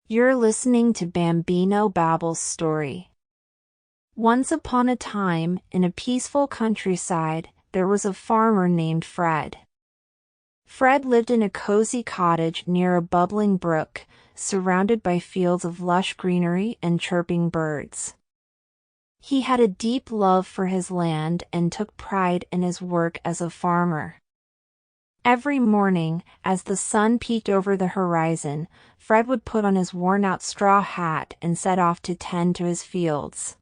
You're listening to BambinoBabble's story. Once upon a time, in a peaceful countryside, there was a farmer named Fred. Fred lived in a cozy cottage near a bubbling brook, surrounded by fields of lush greenery and chirping birds. He had a deep love for his land and took pride in his work as a farmer. Every morning, as the sun peeked over the horizon, Fred would put on his worn-out straw hat and set off to tend to his fields.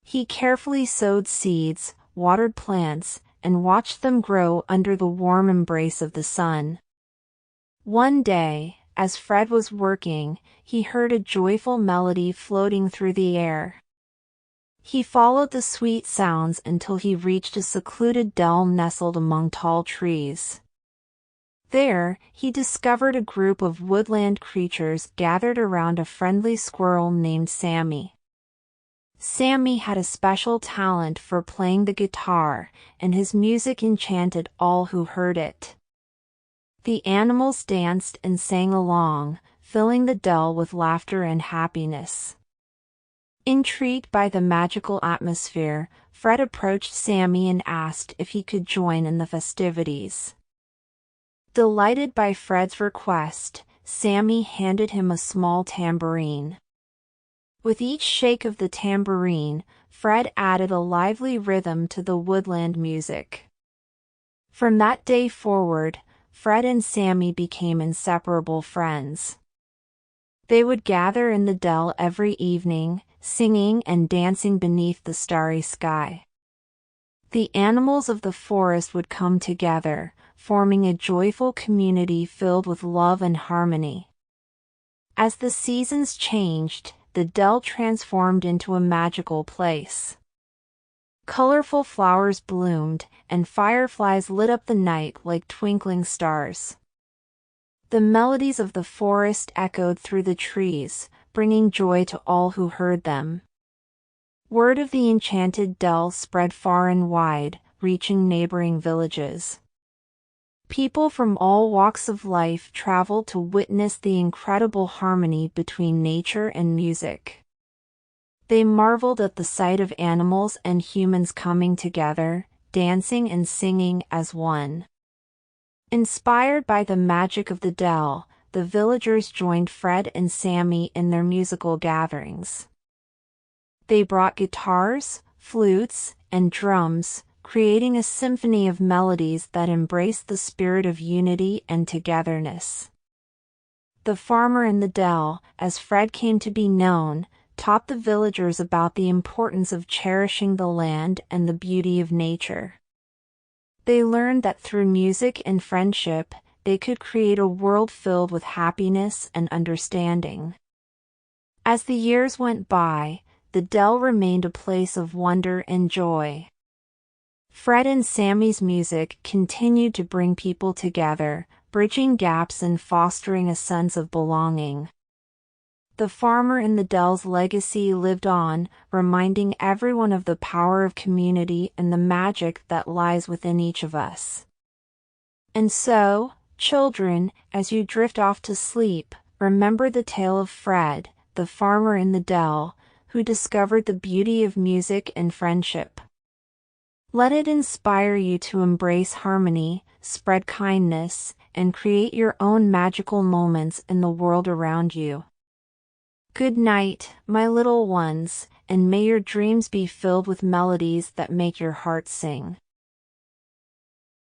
He carefully sowed seeds, watered plants, and watched them grow under the warm embrace of the sun. One day, as Fred was working, he heard a joyful melody floating through the air. He followed the sweet sounds until he reached a secluded dell nestled among tall trees. There, he discovered a group of woodland creatures gathered around a friendly squirrel named Sammy. Sammy had a special talent for playing the guitar, and his music enchanted all who heard it. The animals danced and sang along, filling the dell with laughter and happiness. Intrigued by the magical atmosphere, Fred approached Sammy and asked if he could join in the festivities. Delighted by Fred's request, Sammy handed him a small tambourine. With each shake of the tambourine, Fred added a lively rhythm to the woodland music. From that day forward, Fred and Sammy became inseparable friends. They would gather in the dell every evening, singing and dancing beneath the starry sky. The animals of the forest would come together, forming a joyful community filled with love and harmony. As the seasons changed, the dell transformed into a magical place. Colorful flowers bloomed, and fireflies lit up the night like twinkling stars. The melodies of the forest echoed through the trees, bringing joy to all who heard them. Word of the enchanted dell spread far and wide, reaching neighboring villages. People from all walks of life traveled to witness the incredible harmony between nature and music. They marveled at the sight of animals and humans coming together, dancing and singing as one. Inspired by the magic of the dell, the villagers joined Fred and Sammy in their musical gatherings. They brought guitars, flutes, and drums, creating a symphony of melodies that embraced the spirit of unity and togetherness. The farmer in the dell, as Fred came to be known, taught the villagers about the importance of cherishing the land and the beauty of nature. They learned that through music and friendship, they could create a world filled with happiness and understanding. As the years went by, the dell remained a place of wonder and joy. Fred and Sammy's music continued to bring people together, bridging gaps and fostering a sense of belonging. The farmer in the dell's legacy lived on, reminding everyone of the power of community and the magic that lies within each of us. And so, children, as you drift off to sleep, remember the tale of Fred, the farmer in the dell, who discovered the beauty of music and friendship. Let it inspire you to embrace harmony, spread kindness, and create your own magical moments in the world around you. Good night, my little ones, and may your dreams be filled with melodies that make your heart sing.